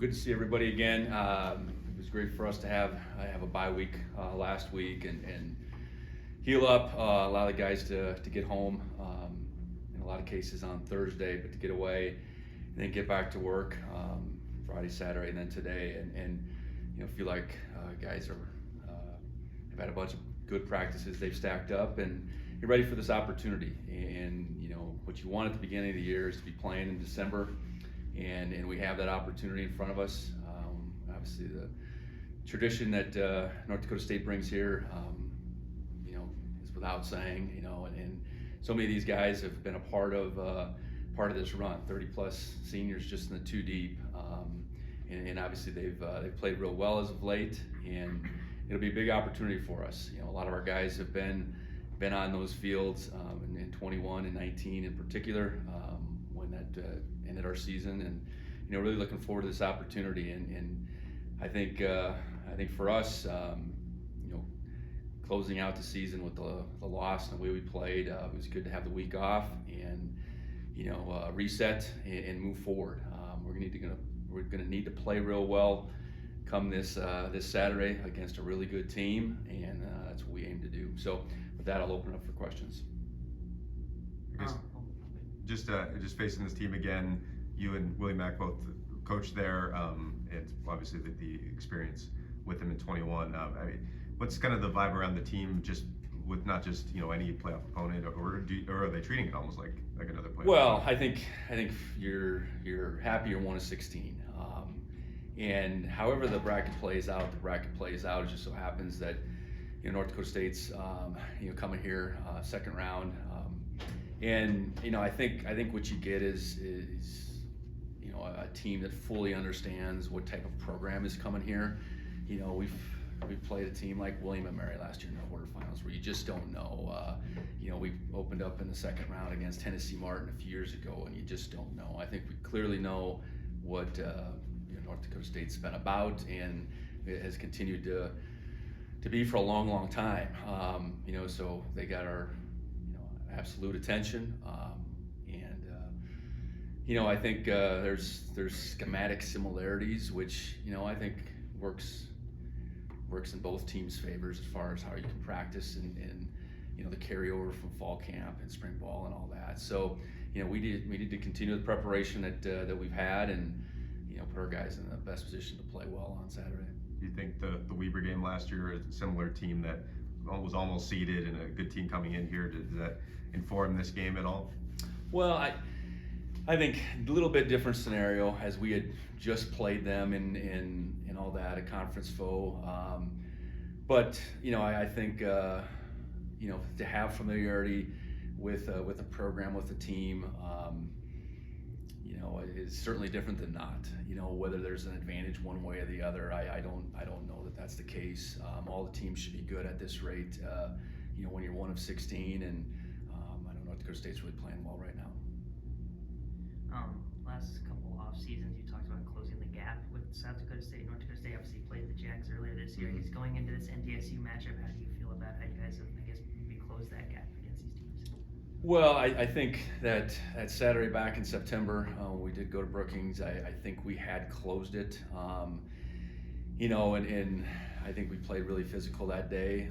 Good to see everybody again. It was great for us to have a bye week last week and heal up. A lot of the guys to get home in a lot of cases on Thursday, but to get away and then get back to work Friday, Saturday, and then today, and feel like guys have had a bunch of good practices they've stacked up, and you're ready for this opportunity. And what you want at the beginning of the year is to be playing in December, and we have that opportunity in front of us. Obviously, the tradition that North Dakota State brings here, is without saying. And so many of these guys have been a part of this run. 30+ seniors just in the two deep, and obviously they've played real well as of late, and it'll be a big opportunity for us. A lot of our guys have been on those fields in 21 and 19 in particular, when that ended our season, and really looking forward to this opportunity. And I think for us, closing out the season with the loss and the way we played, it was good to have the week off and reset and move forward. We're gonna need to play real well come this Saturday against a really good team, and that's what we aim to do. So with that, I'll open up for questions. I guess just facing this team again, you and Willie Mack both coached there, and obviously the experience with them in 21. What's kind of the vibe around the team, just with not just any playoff opponent, or are they treating it almost like another playoff? Well, I think you're happy you're 1 of 16. And however the bracket plays out, It just so happens that North Dakota State's coming here second round, and I think what you get is a team that fully understands what type of program is coming here. We've played a team like William and Mary last year in the quarterfinals, where you just don't know. We opened up in the second round against Tennessee Martin a few years ago, and you just don't know. I think we clearly know what North Dakota State's been about, and it has continued to be for a long time. So they got our absolute attention, and I think there's schematic similarities, which I think works in both teams' favors as far as how you can practice and the carryover from fall camp and spring ball and all that. So we need to continue the preparation that we've had, and put our guys in the best position to play well on Saturday. Do you think the Weber game last year, a similar team that was almost seeded and a good team coming in here, does that inform this game at all? Well, I think a little bit different scenario, as we had just played them in all that, a conference foe. But I think to have familiarity with the program, with the team, is certainly different than not. Whether there's an advantage one way or the other, I don't know that that's the case. All the teams should be good at this rate. When you're 1 of 16, and I know North Dakota State's really playing well right now. Last couple off seasons, you talked about closing the gap with South Dakota State. North Dakota State obviously played the Jacks earlier this year. He's going into this NDSU matchup. How do you feel about how you guys have, maybe closed that gap against these teams? Well, I think that Saturday back in September, we did go to Brookings. I think we had closed it, and I think we played really physical that day.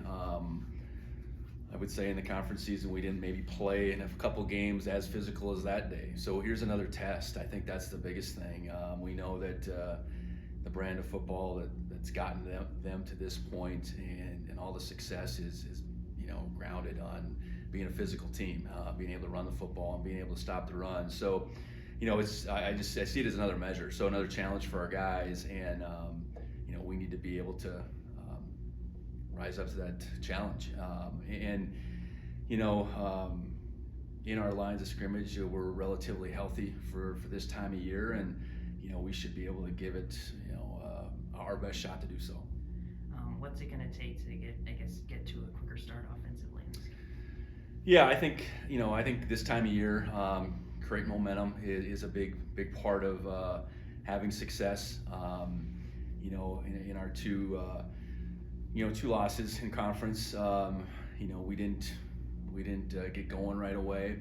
I would say in the conference season, we didn't maybe play in a couple games as physical as that day. So here's another test. I think that's the biggest thing. We know that the brand of football that's gotten them to this point, and all the success is grounded on being a physical team, being able to run the football and being able to stop the run. So, I see it as another measure, so another challenge for our guys, and we need to be able to rise up to that challenge. In our lines of scrimmage, we're relatively healthy for this time of year, and we should be able to give it our best shot to do so. What's it going to take to get to a quicker start offensively in this game? Yeah, I think this time of year, creating momentum is a big part of having success. In our two losses in conference, we didn't get going right away.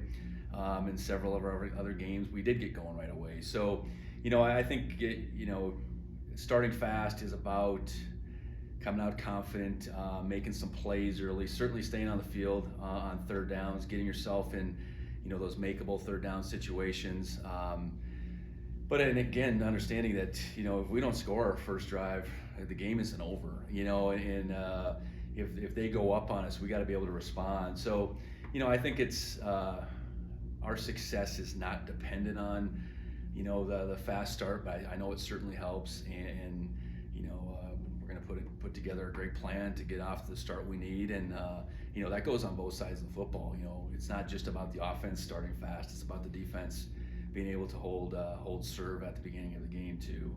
In several of our other games, we did get going right away. So, I think starting fast is about coming out confident, making some plays early, certainly staying on the field on third downs, getting yourself in, those makeable third down situations. And again, understanding that, if we don't score our first drive, the game isn't over, and if they go up on us, we got to be able to respond. So, I think it's, our success is not dependent on, the fast start, but I know it certainly helps. And we're going to put together a great plan to get off the start we need. And, that goes on both sides of the football. It's not just about the offense starting fast. It's about the defense being able to hold serve at the beginning of the game too.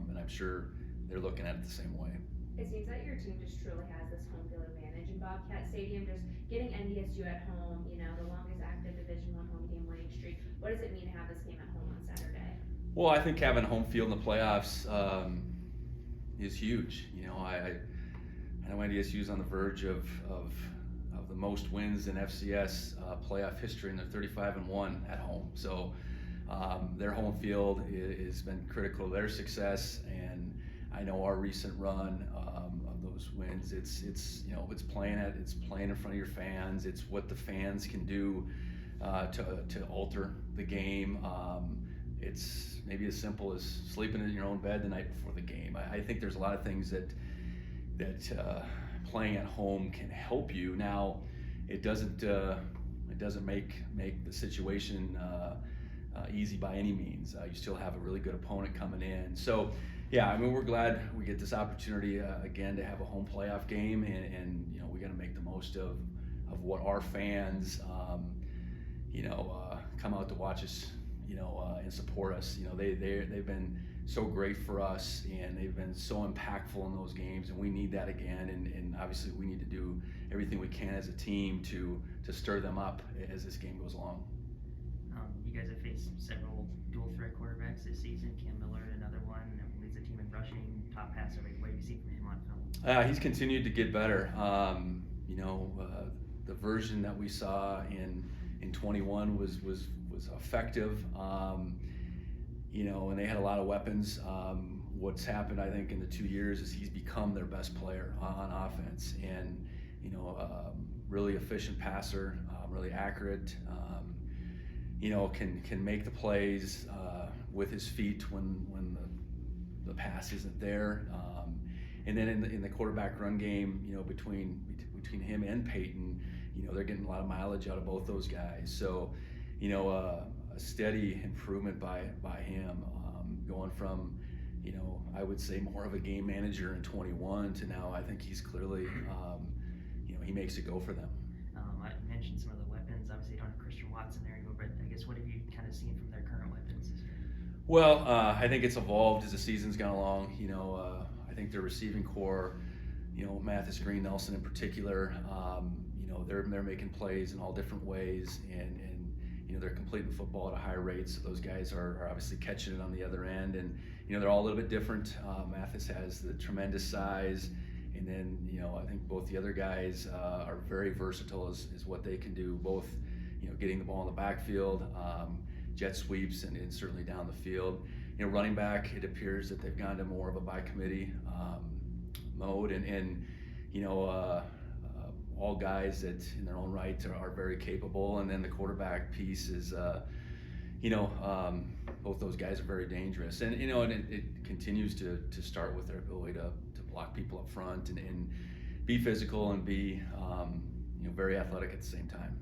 And I'm sure they're looking at it the same way. It seems that your team just truly has this home field advantage in Bobcat Stadium, just getting NDSU at home, the longest active Division I home game winning streak. What does it mean to have this game at home on Saturday? Well, I think having home field in the playoffs is huge. I know NDSU is on the verge of the most wins in FCS playoff history, and they're 35-1 at home. So their home field has been critical to their success, and I know our recent run of those wins. It's playing in front of your fans. It's what the fans can do to alter the game. It's maybe as simple as sleeping in your own bed the night before the game. I think there's a lot of things that playing at home can help you. Now, it doesn't make the situation easy by any means. You still have a really good opponent coming in. So, yeah, we're glad we get this opportunity again to have a home playoff game, and we got to make the most of what our fans, come out to watch us, and support us. They've been so great for us, and they've been so impactful in those games, and we need that again. And obviously, we need to do everything we can as a team to stir them up as this game goes along. You guys have faced several dual threat quarterbacks this season. Cam Miller, another one, leads the team in rushing, top passer rate. What do you see from him on film? He's continued to get better. The version that we saw in 21 was effective. And they had a lot of weapons. What's happened, I think, in the 2 years is he's become their best player on offense, and really efficient passer, really accurate. Can make the plays with his feet when the pass isn't there. And then in the quarterback run game, between him and Peyton, they're getting a lot of mileage out of both those guys. So, a steady improvement by him, going from, I would say more of a game manager in 21 to now. I think he's clearly, he makes it go for them. I mentioned some of the weapons. Obviously, you don't have Christian Watson there anymore, but I guess what have you kind of seen from their current weapons this year? Well, I think it's evolved as the season's gone along. I think their receiving core, Mathis, Green, Nelson in particular, they're making plays in all different ways, and they're completing the football at a high rate. So those guys are obviously catching it on the other end, and they're all a little bit different. Mathis has the tremendous size, and then I think both the other guys are very versatile as what they can do, both getting the ball in the backfield, jet sweeps, and certainly down the field. Running back, it appears that they've gone to more of a by committee mode, and all guys that in their own right are very capable. And then the quarterback piece is, both those guys are very dangerous. And it continues to start with their ability to block people up front and be physical and be very athletic at the same time.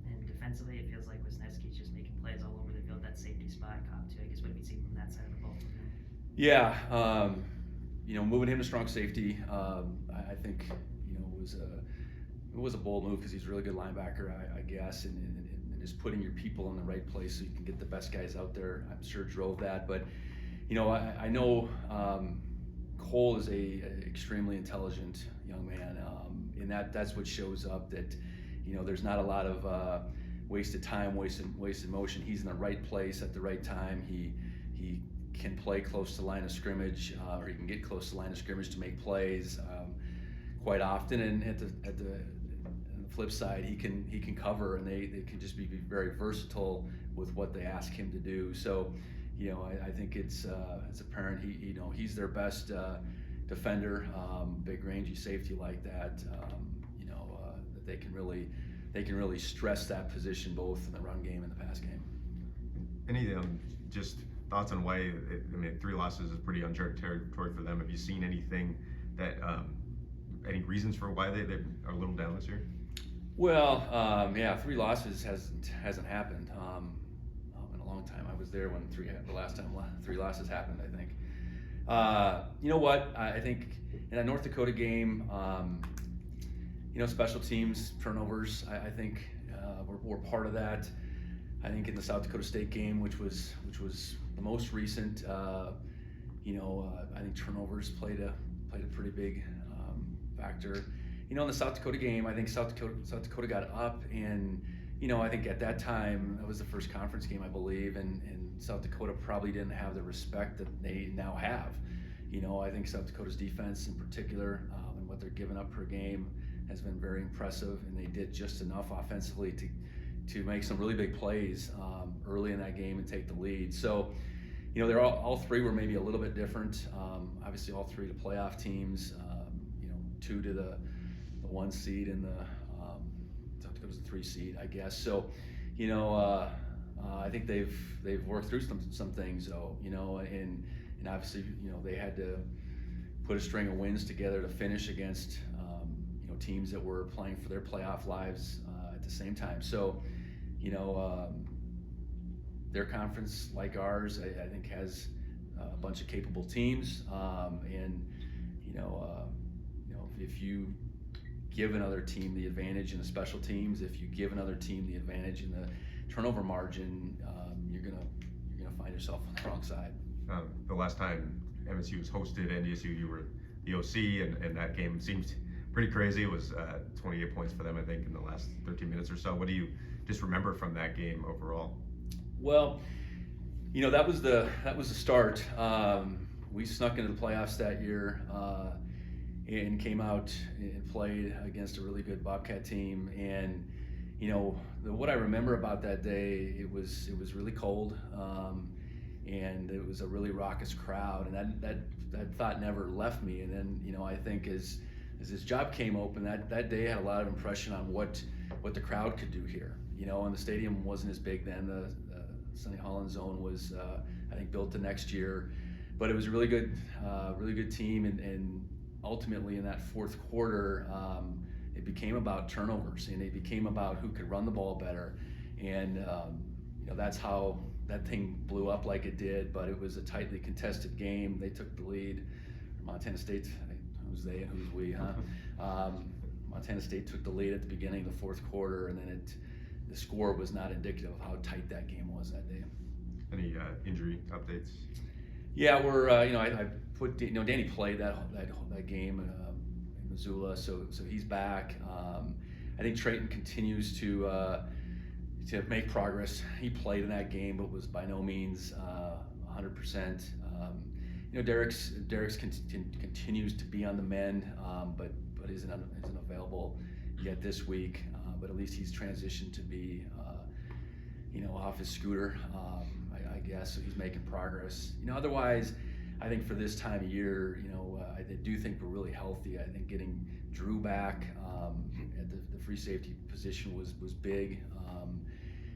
And defensively, it feels like Wisniewski's just making plays all over the field. That safety spot caught too. I guess what have you seen from that side of the ball? Yeah, moving him to strong safety, I think it was a bold move because he's a really good linebacker, I guess, and just putting your people in the right place so you can get the best guys out there, I'm sure drove that. But I know Cole is a extremely intelligent young man, and that's what shows up. That there's not a lot of wasted time, wasted motion. He's in the right place at the right time. He can play close to the line of scrimmage, or he can get close to the line of scrimmage to make plays quite often. And at the flip side, he can cover, and they can just be very versatile with what they ask him to do. So, I think it's apparent he's their best defender, big rangy safety like that. That they can really stress that position both in the run game and the pass game. Any just thoughts on why? I mean, 3 losses is pretty uncharted territory for them. Have you seen anything that any reasons for why they are a little down this year? Well, 3 losses hasn't happened in a long time. I was there when the last time 3 losses happened, I think. You know what? I think in that North Dakota game, special teams turnovers. I think were part of that. I think in the South Dakota State game, which was the most recent, I think turnovers played a pretty big factor. In the South Dakota game, I think South Dakota got up, and I think at that time that was the first conference game, I believe, and South Dakota probably didn't have the respect that they now have. I think South Dakota's defense in particular, and what they're giving up per game has been very impressive, and they did just enough offensively to make some really big plays early in that game and take the lead. So, they're all 3 were maybe a little bit different. Obviously, all 3 to playoff teams. 2 to the 1 seed and the South Dakota's the 3 seed, I guess. So, I think they've worked through some things though. And obviously, they had to put a string of wins together to finish against teams that were playing for their playoff lives at the same time. So, their conference, like ours, I think has a bunch of capable teams, and if you give another team the advantage in the special teams, if you give another team the advantage in the turnover margin, you're gonna find yourself on the wrong side. The last time MSU was hosted NDSU, you were the OC, and that game seemed pretty crazy. It was 28 points for them, I think, in the last 13 minutes or so. What do you just remember from that game overall? Well, that was the start. We snuck into the playoffs that year and came out and played against a really good Bobcat team. And what I remember about that day, it was really cold, and it was a really raucous crowd, and that thought never left me. And then I think as this job came open, that day had a lot of impression on what the crowd could do here. And the stadium wasn't as big then. The Sonny Holland zone was, I think, built the next year, but it was a really good team. And ultimately, in that fourth quarter, it became about turnovers, and it became about who could run the ball better. And that's how that thing blew up like it did. But it was a tightly contested game. They took the lead. Montana State. Who's they and who's we, huh? Montana State took the lead at the beginning of the fourth quarter, and then the score was not indicative of how tight that game was that day. Any injury updates? Yeah, we're I put Danny played that game in Missoula, so he's back. I think Trayton continues to make progress. He played in that game, but was by no means 100%. Derek's continues to be on the mend, but isn't available yet this week. But at least he's transitioned to be, off his scooter, I guess. So he's making progress. Otherwise, I think for this time of year, I do think we're really healthy. I think getting Drew back at the free safety position was big.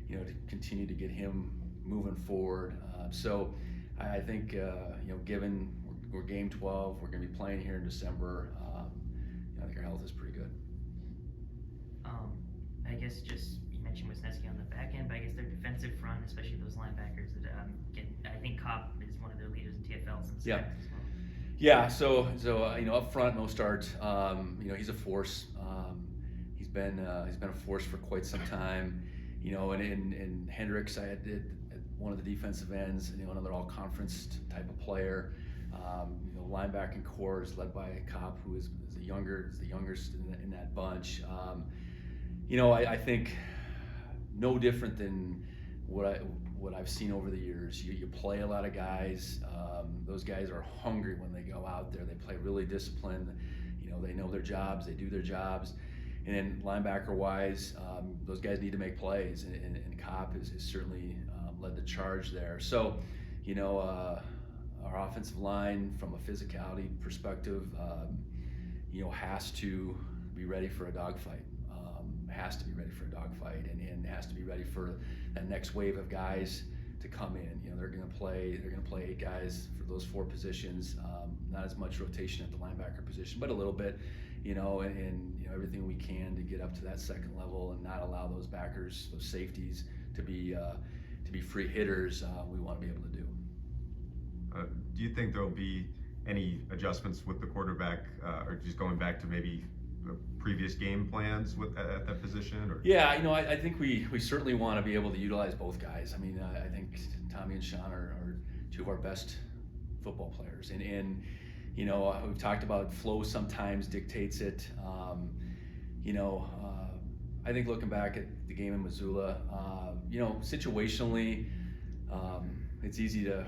To continue to get him moving forward. So I think, given we're game 12, we're going to be playing here in December. I think our health is pretty good. I guess you mentioned Wisniewski on the back end, but I guess their defensive front, especially those linebackers, that I think Kopp is one of their leaders in TFL since Yeah. as well. Yeah. So up front, Mostart, he's a force. He's been a force for quite some time. And Hendricks, I did one of the defensive ends, another all-conference type of player. Linebacking core is led by Kopp, who is the youngest in that bunch. I think no different than what I've seen over the years. You play a lot of guys. Those guys are hungry when they go out there. They play really disciplined. They know their jobs. They do their jobs. And then linebacker-wise, those guys need to make plays, and Kopp has certainly led the charge there. So, our offensive line from a physicality perspective, has to be ready for a dogfight. Has to be ready for a dogfight, and has to be ready for that next wave of guys to come in. They're going to play 8 guys for those 4 positions. Not as much rotation at the linebacker position, but a little bit. And everything we can to get up to that second level and not allow those backers, those safeties, to be free hitters. We want to be able to do. Do you think there'll be any adjustments with the quarterback, or just going back to maybe previous game plans at that position? Or? Yeah, I think we certainly want to be able to utilize both guys. I mean, I think Tommy and Sean are 2 of our best football players, and we've talked about flow sometimes dictates it. I think looking back at the game in Missoula, situationally, it's easy to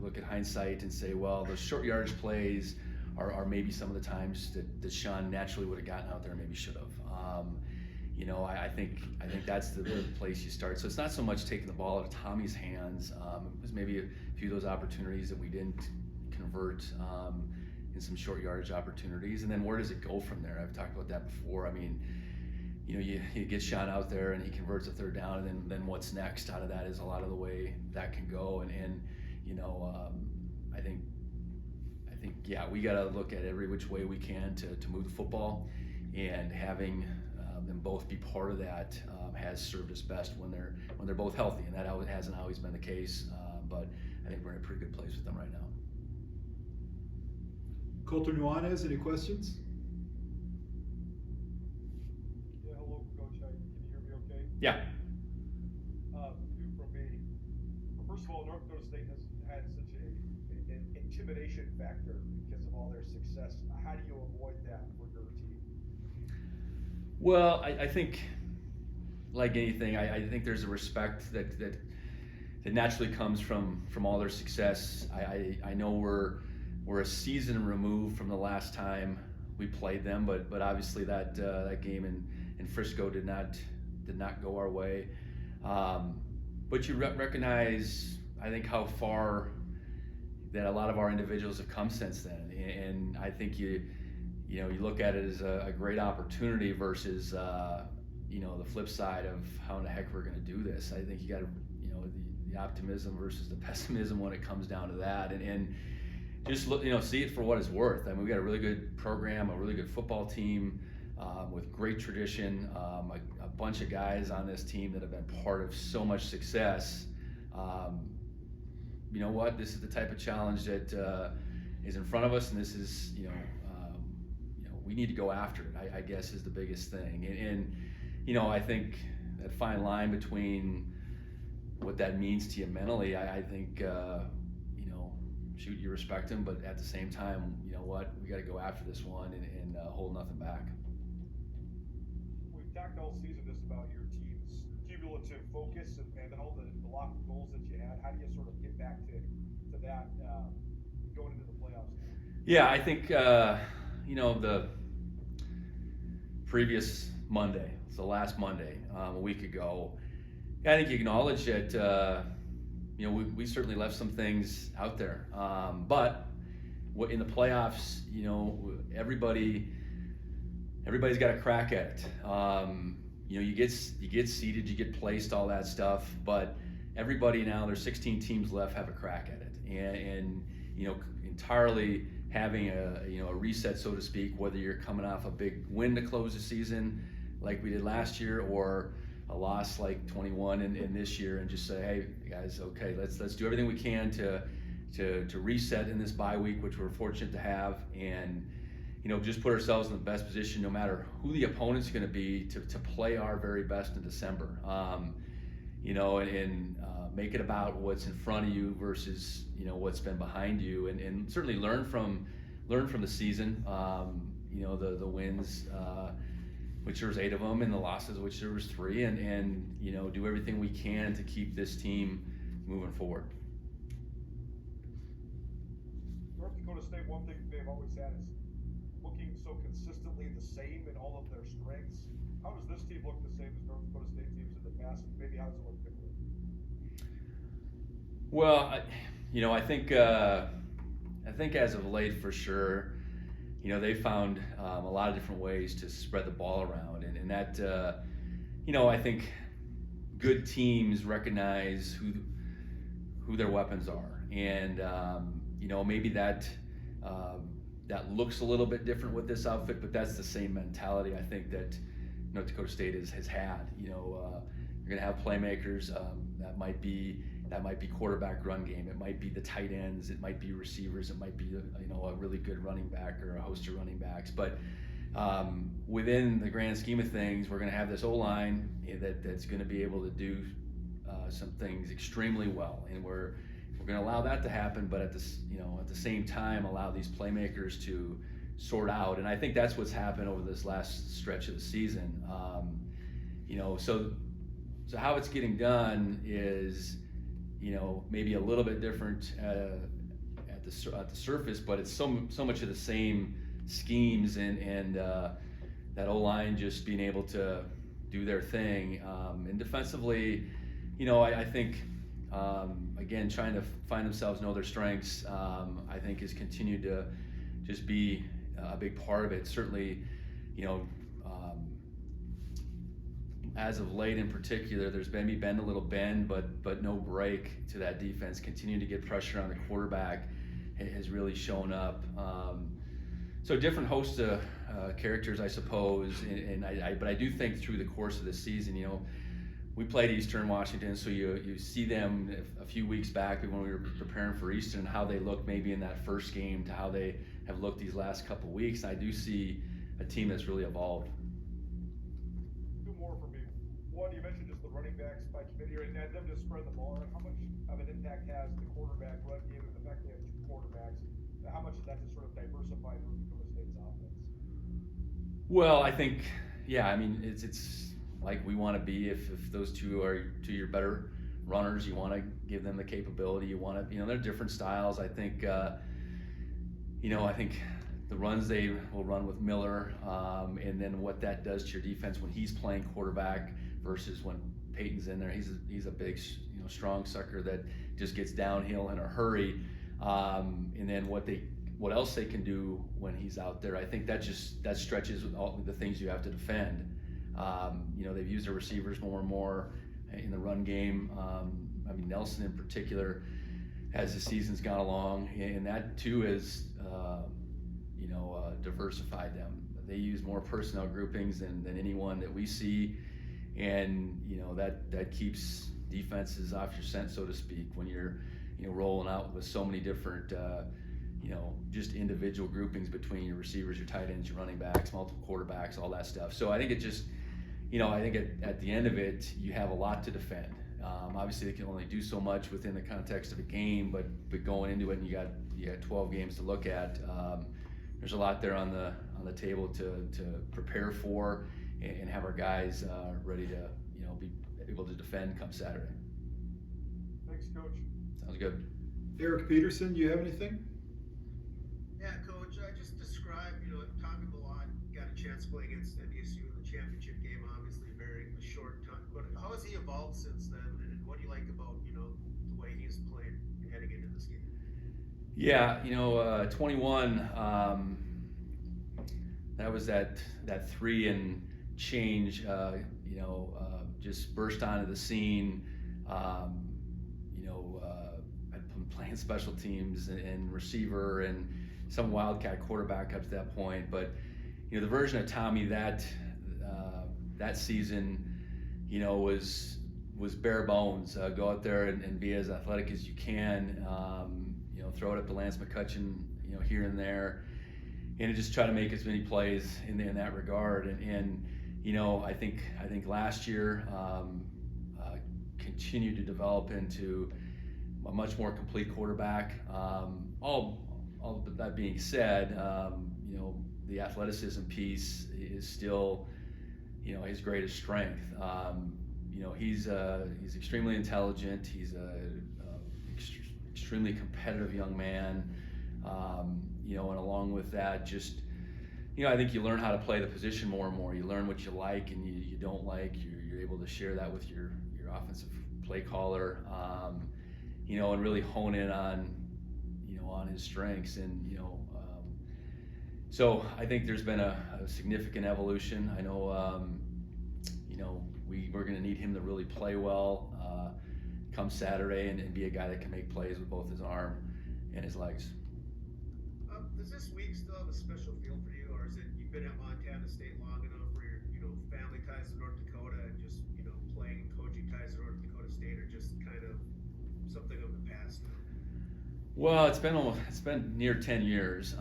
look at hindsight and say, well, those short yardage plays are maybe some of the times that Sean naturally would have gotten out there and maybe should have. I think that's the place you start. So it's not so much taking the ball out of Tommy's hands. It was maybe a few of those opportunities that we didn't convert in some short yardage opportunities. And then where does it go from there? I've talked about that before. I mean, you get Sean out there and he converts a 3rd down, and then what's next out of that is a lot of the way that can go. And I think yeah, we got to look at every which way we can to move the football, and having them both be part of that has served us best when they're both healthy, and that hasn't always been the case. But I think we're in a pretty good place with them right now. Colter Nuanez, any questions? Yeah, hello, Coach. Can you hear me okay? Yeah. Two from me. First of all, North Dakota State has had such an intimidation factor because of all their success. How do you avoid that for your team? Well, I think, like anything, I think there's a respect that naturally comes from all their success. I know we're a season removed from the last time we played them, but obviously that game in Frisco did not go our way. But you recognize, I think, how far that a lot of our individuals have come since then, and I think you look at it as a great opportunity versus the flip side of how in the heck we're going to do this. I think you got to the optimism versus the pessimism when it comes down to that, and just look, see it for what it's worth. I mean, we got a really good program, a really good football team with great tradition, a bunch of guys on this team that have been part of so much success. You know what? This is the type of challenge that is in front of us, and this is, we need to go after it, I guess, is the biggest thing. And I think that fine line between what that means to you mentally, I think, shoot, you respect him, but at the same time, you know what? We got to go after this one and hold nothing back. We've talked all season just about your team's cumulative focus and all the lofty goals that you had. How do you sort of get back to that going into the playoffs? Yeah, I think, the previous Monday, it's the last Monday, a week ago, I think you acknowledge that, we certainly left some things out there. But in the playoffs, everybody's got a crack at it. You get seeded, you get placed, all that stuff. But everybody now, there's 16 teams left, have a crack at it, and entirely having a reset, so to speak, whether you're coming off a big win to close the season, like we did last year, or a loss like 21 in this year, and just say, hey guys, okay, let's do everything we can to reset in this bye week, which we're fortunate to have, and just put ourselves in the best position, no matter who the opponent's going to be, to play our very best in December. And make it about what's in front of you versus what's been behind you, and certainly learn from the season. The wins, which there was 8 of them, and the losses, which there was 3, and do everything we can to keep this team moving forward. North Dakota State, one thing they've always had is looking so consistently the same in all of their strengths. How does this team look the same as North Dakota State teams in the past? Maybe how does it look different? Well, I think as of late for sure, they found a lot of different ways to spread the ball around, and that I think good teams recognize who their weapons are, and maybe that looks a little bit different with this outfit, but that's the same mentality I think that North Dakota State has had. You're going to have playmakers. That might be quarterback run game. It might be the tight ends. It might be receivers. It might be a really good running back or a host of running backs. But within the grand scheme of things, we're going to have this O-line that's going to be able to do some things extremely well, and we're going to allow that to happen. But at the same time, allow these playmakers to sort out. And I think that's what's happened over this last stretch of the season. So how it's getting done is, maybe a little bit different at the surface, but it's so much of the same schemes and that O-line just being able to do their thing. And defensively, I think again trying to find themselves, know their strengths. I think has continued to just be a big part of it. Certainly, as of late in particular, there's maybe been a little bend, but no break to that defense. Continuing to get pressure on the quarterback has really shown up. So different host of characters, I suppose. But I do think through the course of the season, we played Eastern Washington, so you see them a few weeks back when we were preparing for Eastern, and how they looked maybe in that first game to how they have looked these last couple of weeks. I do see a team that's really evolved. Two more for me. One, you mentioned just the running backs by committee, and them just spread the ball. How much of an impact has the quarterback run game and the fact they have two quarterbacks? How much is that to sort of diversify North Dakota State's offense? Well, I think, it's like we want to be. If those two are your better runners, you want to give them the capability. You want to, they're different styles. I think, I think the runs they will run with Miller, and then what that does to your defense when he's playing quarterback versus when Peyton's in there. He's a big, strong sucker that just gets downhill in a hurry. And then what else they can do when he's out there. I think that stretches all the things you have to defend. They've used their receivers more and more in the run game. Nelson in particular, as the season's gone along, and that too is diversified them. They use more personnel groupings than anyone that we see, and that keeps defenses off your scent, so to speak, when you're rolling out with so many different just individual groupings between your receivers, your tight ends, your running backs, multiple quarterbacks, all that stuff. So I think it just I think at the end of it, you have a lot to defend. Obviously, they can only do so much within the context of a game, but going into it, and you got 12 games to look at. There's a lot there on the table to prepare for, and have our guys ready to be able to defend come Saturday. Thanks, Coach. Sounds good. Eric Peterson, do you have anything? Yeah, Coach, I just described, Tommy Milan got a chance to play against NDSU in the championship game, obviously very short time. But how has he evolved since then, and what do you like about, the way he's played heading into this game? Yeah, 21, that was that 3 and change, just burst onto the scene. I'd been playing special teams and receiver and some wildcat quarterback up to that point, but the version of Tommy that season, was bare bones. Go out there and be as athletic as you can. Throw it up to Lance McCutcheon, here and there, and just try to make as many plays in that regard. And I think last year continued to develop into a much more complete quarterback. All that being said, the athleticism piece is still, his greatest strength. He's extremely intelligent. He's a extremely competitive young man. And along with that, just, I think you learn how to play the position more and more. You learn what you like and you don't like. You're able to share that with your offensive play caller. and really hone in on, on his strengths. And, so I think there's been a significant evolution. I know, we're going to need him to really play well come Saturday and be a guy that can make plays with both his arm and his legs. Does this week still have a special feel for you, or is it you've been at Montana State long enough where your family ties to North Dakota and just playing and coaching ties to North Dakota State are just kind of something of the past now? Well, it's been near 10 years,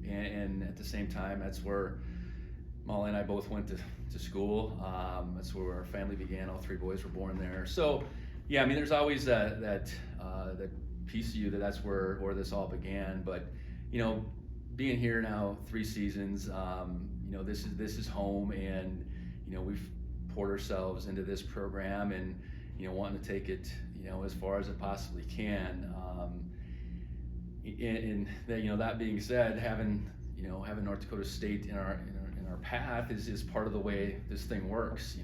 and at the same time, that's where Molly and I both went to school. That's where our family began. All three boys were born there. So, yeah, I mean, there's always that piece of you that's where this all began. But, being here now 3 seasons, this is home, and we've poured ourselves into this program, and wanting to take it as far as it possibly can. And that being said, having North Dakota State in our path is part of the way this thing works.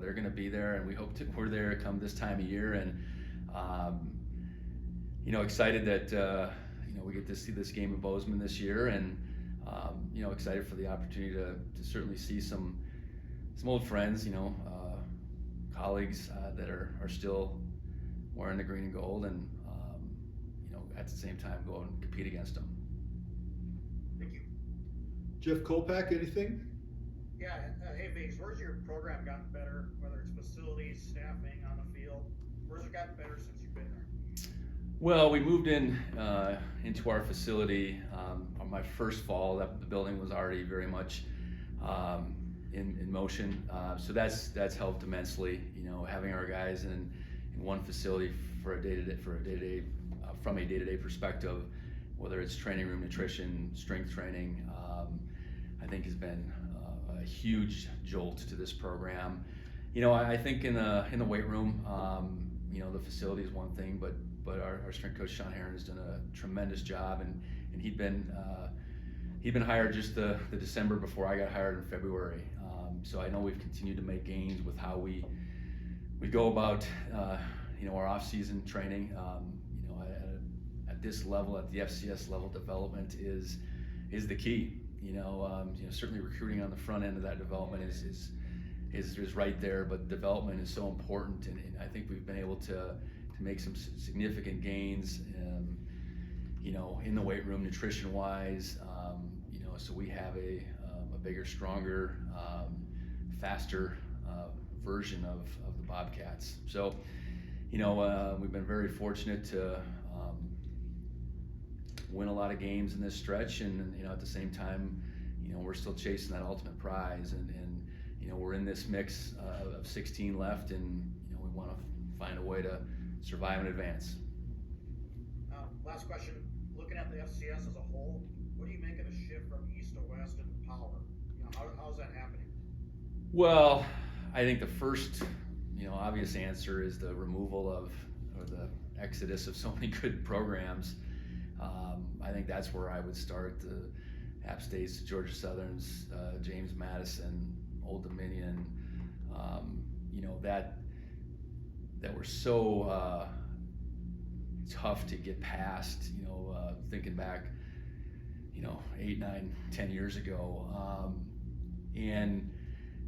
They're going to be there, and we hope that we're there come this time of year. And excited that we get to see this game in Bozeman this year, and excited for the opportunity to certainly see some old friends, colleagues that are still wearing the green and gold, and at the same time go and compete against them. Thank you. Jeff Kolpak, anything? Yeah, hey Biggs, where's your program gotten better, whether it's facilities, staffing, on the field? Where's it gotten better since you've been there? Well, we moved into our facility on my first fall. The building was already very much in motion, so that's helped immensely. Having our guys in one facility from a day-to-day perspective, whether it's training room, nutrition, strength training, I think has been a huge jolt to this program. I think in the weight room, the facility is one thing, but our strength coach Sean Heron has done a tremendous job, and he'd been hired just the December before I got hired in February. So I know we've continued to make gains with how we go about our off-season training. At this level, at the FCS level, development is the key. Certainly recruiting on the front end of that development is right there, but development is so important, and I think we've been able to make some significant gains, in the weight room, nutrition-wise. So we have a bigger, stronger, faster version of the Bobcats. So, we've been very fortunate to win a lot of games in this stretch, and at the same time, we're still chasing that ultimate prize, and we're in this mix of 16 left, and we want to find a way to survive and advance. Last question, looking at the FCS as a whole, what do you make of the shift from east to west in power? How's that happening? Well, I think the first, obvious answer is the removal or the exodus of so many good programs. I think that's where I would start. The App States, Georgia Southerns, James Madison, Old Dominion, that were so tough to get past, thinking back, 8, 9, 10 years ago. And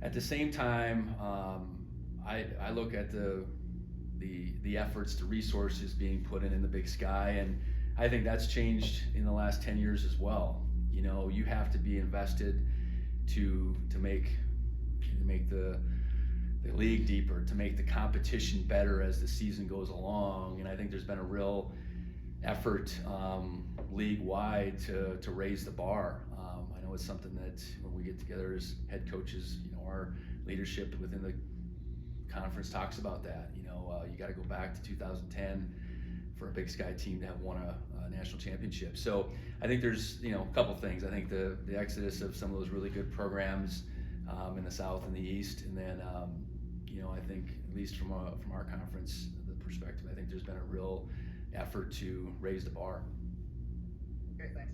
at the same time, I look at the efforts, the resources being put in the Big Sky, and I think that's changed in the last 10 years as well. You have to be invested to make the league deeper, to make the competition better as the season goes along. And I think there's been a real effort league-wide to raise the bar. I know it's something that when we get together as head coaches, our leadership within the conference talks about that. You got to go back to 2010 for a Big Sky team to have won a national championship. So I think there's a couple things. I think the exodus of some of those really good programs in the South and the East, and then I think at least from our conference the perspective, I think there's been a real effort to raise the bar. Okay, thanks.